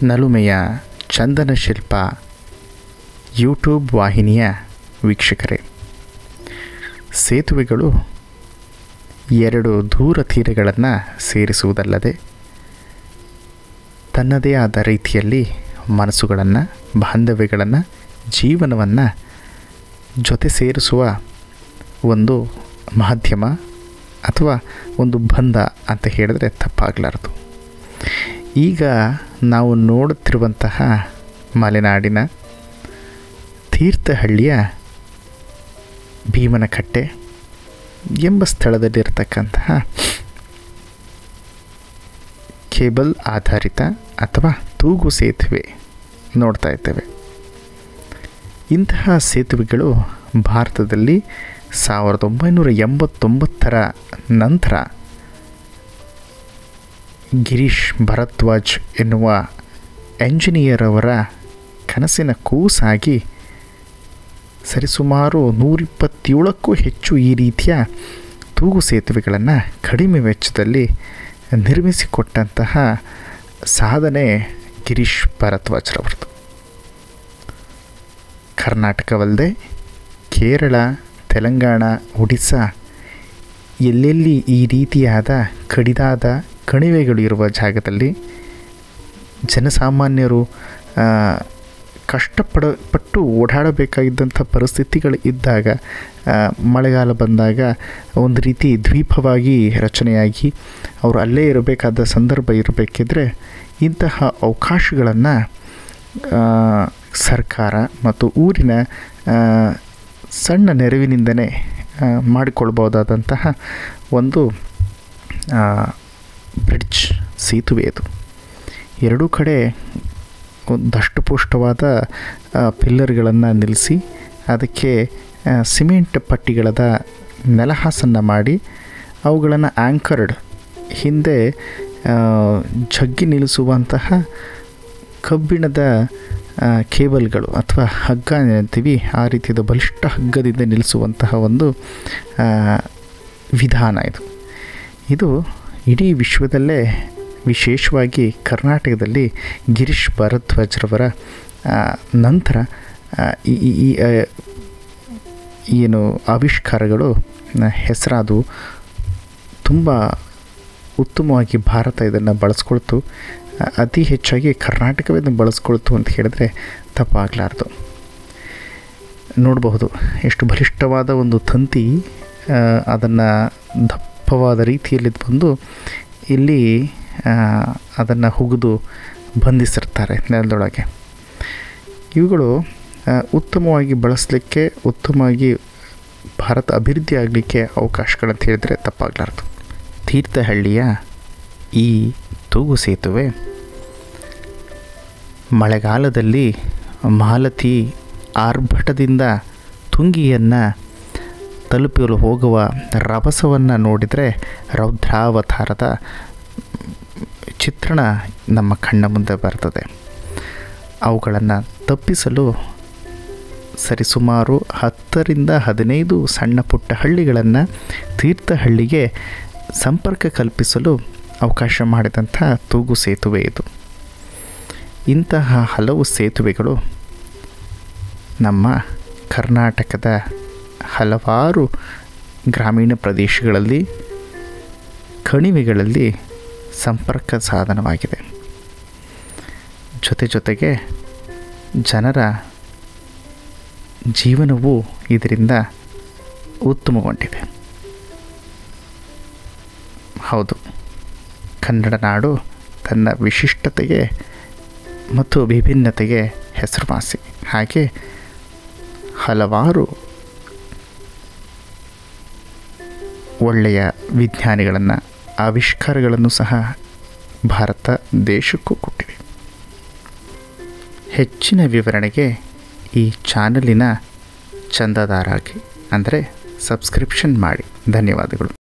ನಲುಮೆಯ ಚಂದನ ಶಿಲ್ಪ YouTube ವಾಹಿನಿಯ ವೀಕ್ಷಕರೇ, ಸೇತುವೆಗಳು ಎರಡು ದೂರ ತೀರಗಳನ್ನು ಸೇರಿಸುವುದಲ್ಲದೆ ತನ್ನದೇ ಆದ ರೀತಿಯಲ್ಲಿ ಮನಸ್ಸುಗಳನ್ನು, ಬಾಂಧವ್ಯಗಳನ್ನು, ಜೀವನವನ್ನು ಜೊತೆ ಸೇರಿಸುವ ಒಂದು ಮಾಧ್ಯಮ ಅಥವಾ ಒಂದು ಬಂಧ ಅಂತ ಹೇಳಿದ್ರೆ ತಪ್ಪಾಗಲಾರದು. ಈಗ ನಾವು ನೋಡುತ್ತಿರುವಂತಹ ಮಲೆನಾಡಿನ ತೀರ್ಥಹಳ್ಳಿಯ ಭೀಮನಕಟ್ಟೆ ಎಂಬ ಸ್ಥಳದಲ್ಲಿರತಕ್ಕಂತಹ ಕೇಬಲ್ ಆಧಾರಿತ ಅಥವಾ ತೂಗು ಸೇತುವೆ ನೋಡ್ತಾ ಇದ್ದೇವೆ. ಇಂತಹ ಸೇತುವೆಗಳು ಭಾರತದಲ್ಲಿ 1989 ನಂತರ ಗಿರೀಶ್ ಭರದ್ವಾಜ್ ಎನ್ನುವ ಎಂಜಿನಿಯರ್ ಅವರ ಕನಸಿನ ಕೂಸಾಗಿ ಸರಿಸುಮಾರು 127ಕ್ಕೂ ಹೆಚ್ಚು ಈ ರೀತಿಯ ತೂಗು ಸೇತುವೆಗಳನ್ನು ಕಡಿಮೆ ವೆಚ್ಚದಲ್ಲಿ ನಿರ್ಮಿಸಿಕೊಟ್ಟಂತಹ ಸಾಧನೆ ಗಿರೀಶ್ ಭರದ್ವಾಜ್ರವರದು. ಕರ್ನಾಟಕವಲ್ಲದೆ ಕೇರಳ, ತೆಲಂಗಾಣ, ಒಡಿಸ್ಸಾ ಎಲ್ಲೆಲ್ಲಿ ಈ ರೀತಿಯಾದ ಕಡಿದಾದ ಕಣಿವೆಗಳು ಇರುವ ಜಾಗದಲ್ಲಿ ಜನಸಾಮಾನ್ಯರು ಕಷ್ಟಪಟ್ಟು ಓಡಾಡಬೇಕಾಗಿದ್ದಂಥ ಪರಿಸ್ಥಿತಿಗಳು ಇದ್ದಾಗ, ಮಳೆಗಾಲ ಬಂದಾಗ ಒಂದು ರೀತಿ ದ್ವೀಪವಾಗಿ ರಚನೆಯಾಗಿ ಅವರು ಅಲ್ಲೇ ಇರಬೇಕಾದ ಸಂದರ್ಭ ಇರಬೇಕಿದ್ರೆ ಇಂತಹ ಅವಕಾಶಗಳನ್ನು ಸರ್ಕಾರ ಮತ್ತು ಊರಿನ ಸಣ್ಣ ನೆರವಿನಿಂದನೇ ಮಾಡಿಕೊಳ್ಬೋದಾದಂತಹ ಒಂದು ಬ್ರಿಡ್ಜ್ ಸೇತುವೆ ಇದು. ಎರಡೂ ಕಡೆ ದಷ್ಟಪುಷ್ಟವಾದ ಪಿಲ್ಲರ್ಗಳನ್ನು ನಿಲ್ಲಿಸಿ ಅದಕ್ಕೆ ಸಿಮೆಂಟ್ ಪಟ್ಟಿಗಳದ ನೆಲಹಾಸನ್ನು ಮಾಡಿ ಅವುಗಳನ್ನು ಆ್ಯಂಕರ್ಡ್ ಹಿಂದೆ ಜಗ್ಗಿ ನಿಲ್ಲಿಸುವಂತಹ ಕಬ್ಬಿಣದ ಕೇಬಲ್ಗಳು ಅಥವಾ ಹಗ್ಗ ಅಂತೀವಿ, ಆ ರೀತಿಯ ಬಲಿಷ್ಠ ಹಗ್ಗದಿಂದ ನಿಲ್ಲಿಸುವಂತಹ ಒಂದು ವಿಧಾನ ಇದು ಇಡೀ ವಿಶ್ವದಲ್ಲೇ ವಿಶೇಷವಾಗಿ ಕರ್ನಾಟಕದಲ್ಲಿ ಗಿರೀಶ್ ಭರದ್ವಾಜ್ರವರ ನಂತರ ಈ ಏನು ಆವಿಷ್ಕಾರಗಳು ಹೆಸರಾದವು. ತುಂಬ ಉತ್ತಮವಾಗಿ ಭಾರತ ಇದನ್ನು ಬಳಸ್ಕೊಳ್ತು, ಅತಿ ಹೆಚ್ಚಾಗಿ ಕರ್ನಾಟಕವೇ ಇದನ್ನು ಬಳಸ್ಕೊಳ್ತು ಅಂತ ಹೇಳಿದ್ರೆ ತಪ್ಪಾಗಲಾರ್ದು. ನೋಡಬಹುದು ಎಷ್ಟು ಬಲಿಷ್ಠವಾದ ಒಂದು ತಂತಿ ಅದನ್ನು ದಪ್ಪವಾದ ರೀತಿಯಲ್ಲಿ ಬಂದು ಇಲ್ಲಿ ಅದನ್ನು ಹುಗಿದು ಬಂಧಿಸಿರ್ತಾರೆ ನೆಲದೊಳಗೆ. ಇವುಗಳು ಉತ್ತಮವಾಗಿ ಬಳಸಲಿಕ್ಕೆ, ಉತ್ತಮವಾಗಿ ಭಾರತ ಅಭಿವೃದ್ಧಿ ಆಗಲಿಕ್ಕೆ ಅವಕಾಶಗಳಂತ ಹೇಳಿದರೆ ತಪ್ಪಾಗಲಾರ್ದು. ತೀರ್ಥಹಳ್ಳಿಯ ಈ ತೂಗು ಸೇತುವೆ ಮಳೆಗಾಲದಲ್ಲಿ ಮಾಲತಿ ಆರ್ಭಟದಿಂದ ತುಂಗಿಯನ್ನು ತಲುಪಲು ಹೋಗುವ ರಭಸವನ್ನು ನೋಡಿದರೆ ರೌದ್ರಾವತಾರದ ಚಿತ್ರಣ ನಮ್ಮ ಕಣ್ಣ ಮುಂದೆ ಬರ್ತದೆ. ಅವುಗಳನ್ನು ತಪ್ಪಿಸಲು ಸರಿಸುಮಾರು 10ರಿಂದ 15 ಸಣ್ಣ ಪುಟ್ಟ ಹಳ್ಳಿಗಳನ್ನು ತೀರ್ಥಹಳ್ಳಿಗೆ ಸಂಪರ್ಕ ಕಲ್ಪಿಸಲು ಅವಕಾಶ ಮಾಡಿದಂಥ ತೂಗು ಸೇತುವೆ ಇದು. ಇಂತಹ ಹಲವು ಸೇತುವೆಗಳು ನಮ್ಮ ಕರ್ನಾಟಕದ ಹಲವಾರು ಗ್ರಾಮೀಣ ಪ್ರದೇಶಗಳಲ್ಲಿ, ಕಣಿವೆಗಳಲ್ಲಿ ಸಂಪರ್ಕ ಸಾಧನವಾಗಿದೆ. ಜೊತೆಗೆ ಜನರ ಜೀವನವೂ ಇದರಿಂದ ಉತ್ತಮಗೊಂಡಿದೆ. ಹೌದು, ಕನ್ನಡ ನಾಡು ತನ್ನ ವಿಶಿಷ್ಟತೆಗೆ ಮತ್ತು ವಿಭಿನ್ನತೆಗೆ ಹೆಸರುವಾಸಿ. ಹಾಗೆ ಹಲವಾರು ಒಳ್ಳೆಯ ವಿಜ್ಞಾನಿಗಳನ್ನು, ಆವಿಷ್ಕಾರಗಳನ್ನು ಸಹ ಭಾರತ ದೇಶಕ್ಕೂ ಕೊಟ್ಟಿದೆ. ಹೆಚ್ಚಿನ ವಿವರಣೆಗೆ ಈ ಚಾನಲಿನ ಚಂದಾದಾರಾಗಿ ಅಂದರೆ ಸಬ್ಸ್ಕ್ರಿಪ್ಷನ್ ಮಾಡಿ. ಧನ್ಯವಾದಗಳು.